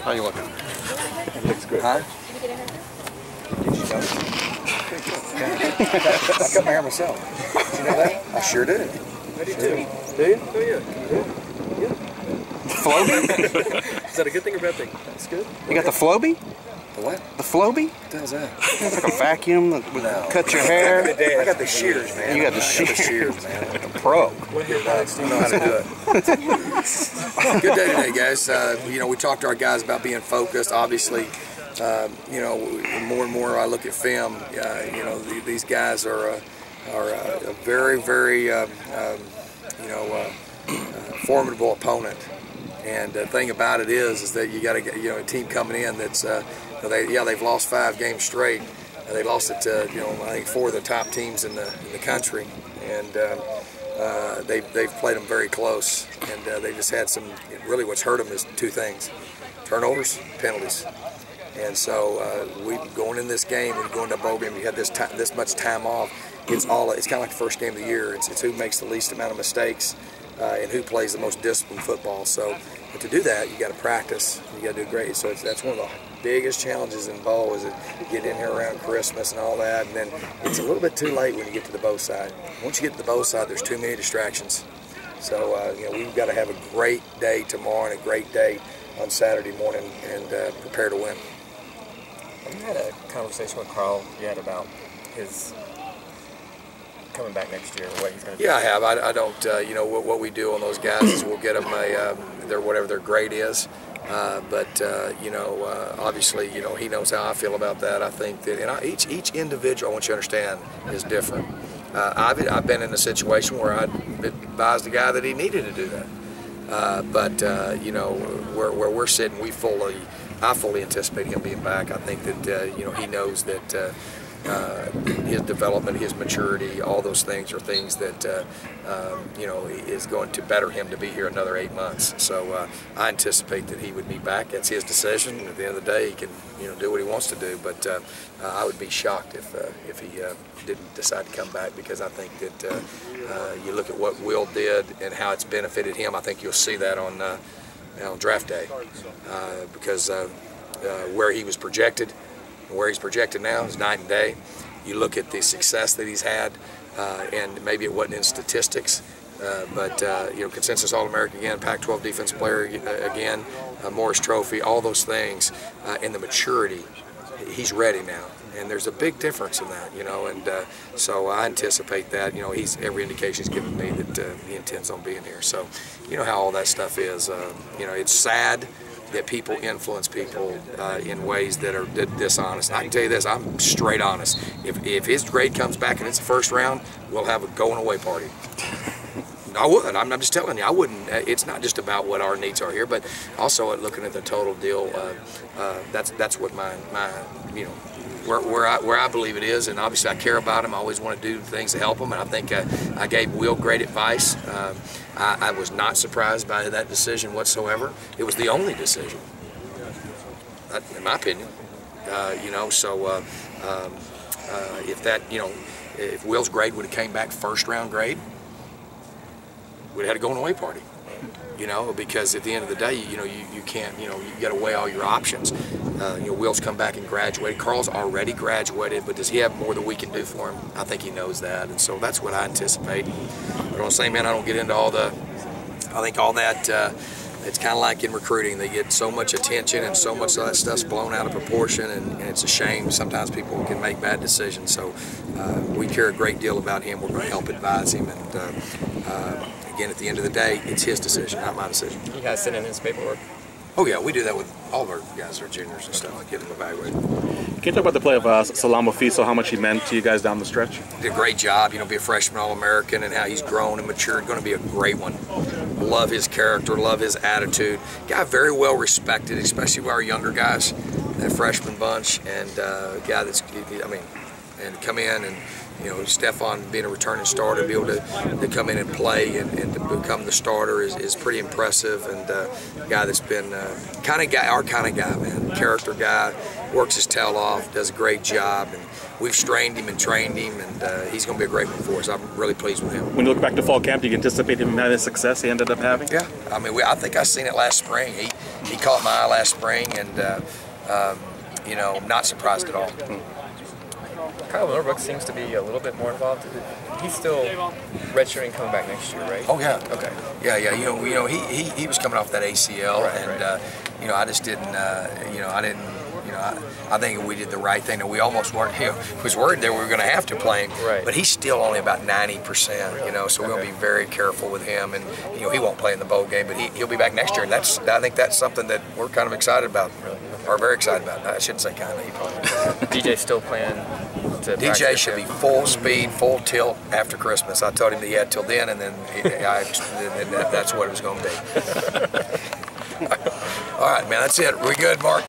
How you looking? It looks good. Huh? Did you know? I cut my hair myself. Did you know that? I sure did. I do too. Do you? Oh yeah. Yeah. Floby? Is that a good thing or bad thing? That's good. You got the Floby? The what? The Floby? What the hell's that? It's like a vacuum that would cut your hair. I got the shears, man. You got the shears, man. Like a pro. What hair products do I you know how to do it. Good day today, guys. You know, we talked to our guys about being focused. Obviously, you know, more and more I look at film. You know, these guys are a very, very, you know, formidable opponent. And the thing about it is that you got to get, you know, a team coming in that's, they've lost 5 games straight. They lost it to, you know, I think 4 of the top teams in the country, and they've played them very close. And they just had some. Really, what's hurt them is 2 things: turnovers, penalties. And so we going in this game, when you go into a bowl game, you had this much time off. It's kind of like the first game of the year. It's who makes the least amount of mistakes. And who plays the most disciplined football. So to do that, you got to practice. You got to do great. So that's one of the biggest challenges in bowl, is that get in here around Christmas and all that, and then it's a little bit too late when you get to the bow side. Once you get to the bow side, there's too many distractions. So you know, we've got to have a great day tomorrow and a great day on Saturday morning, and prepare to win. Have you had a conversation with Carl yet about his coming back next year, or what he's going to do? Yeah, I have. I don't, you know, what we do on those guys is we'll get them whatever their grade is. But you know, obviously, you know, he knows how I feel about that. I think that, and each individual, I want you to understand, is different. I've been in a situation where I advised the guy that he needed to do that. But you know, where we're sitting, I fully anticipate him being back. I think that you know, he knows that. His development, his maturity, all those things are things that you know, is going to better him to be here another 8 months. So I anticipate that he would be back. That's his decision. At the end of the day, he can, you know, do what he wants to do. But I would be shocked if he didn't decide to come back, because I think that you look at what Will did and how it's benefited him. I think you'll see that on draft day, because where he was projected. Where he's projected now is night and day. You look at the success that he's had, and maybe it wasn't in statistics, but you know, consensus All-American again, Pac-12 Defensive Player again, Morris Trophy, all those things, and the maturity. He's ready now, and there's a big difference in that, you know. And so I anticipate that. You know, every indication he's given me that he intends on being here. So you know how all that stuff is. You know, it's sad that people influence people in ways that are dishonest. I can tell you this, I'm straight honest. If his grade comes back and it's the first round, we'll have a going away party. I would. I'm just telling you, I wouldn't. It's not just about what our needs are here, but also looking at the total deal. That's what my you know, where I believe it is, and obviously I care about him. I always want to do things to help him, and I think I gave Will great advice. I was not surprised by that decision whatsoever. It was the only decision, in my opinion. You know, so if that, you know, if Will's grade would have came back first round grade, we'd have had a going away party. You know, because at the end of the day, you know, you can't, you know, you got to weigh all your options. You know, Will's come back and graduated. Carl's already graduated, but does he have more that we can do for him? I think he knows that, and so that's what I anticipate. But on the same hand, I don't get into all the, I think all that, it's kind of like in recruiting. They get so much attention and so much of that stuff's blown out of proportion, and it's a shame. Sometimes people can make bad decisions. So we care a great deal about him. We're going to help advise him, and again, at the end of the day, it's his decision, not my decision. You guys send in his paperwork? Oh yeah, we do that with all of our guys, our juniors and stuff, get them evaluated. Can you talk about the play of Salamo Fiso, how much he meant to you guys down the stretch? Did a great job, you know, be a freshman All-American, and how he's grown and matured. Going to be a great one. Love his character, love his attitude. Guy very well respected, especially by our younger guys, that freshman bunch, and a guy that's, I mean, and come in and, you know, Stefan being a returning starter, be able to come in and play and to become the starter is pretty impressive. And a guy that's been our kind of guy, man, character guy, works his tail off, does a great job, and we've strained him and trained him, and he's going to be a great one for us. I'm really pleased with him. When you look back to fall camp, do you anticipate him having the success he ended up having? Yeah, I mean, I think I seen it last spring. He caught my eye last spring, and you know, not surprised at all. Kyle Norbrooks seems to be a little bit more involved. He's still redshirting, coming back next year, right? Oh yeah. Okay. Yeah. You know, he was coming off that ACL, and you know, I just didn't. You know, I didn't. You know, I think we did the right thing. And we almost weren't. You know, was worried that we were going to have to play him. Right. But he's still only about 90%. You know, so we're going to be very careful with him. And you know, he won't play in the bowl game, but he'll be back next year. And I think that's something that we're kind of excited about, or very excited about. I shouldn't say kind of. He probably. DJ still playing. DJ should be full speed, full tilt after Christmas. I told him that he had till then, and then that's what it was going to be. All right, man, that's it. We good, Mark?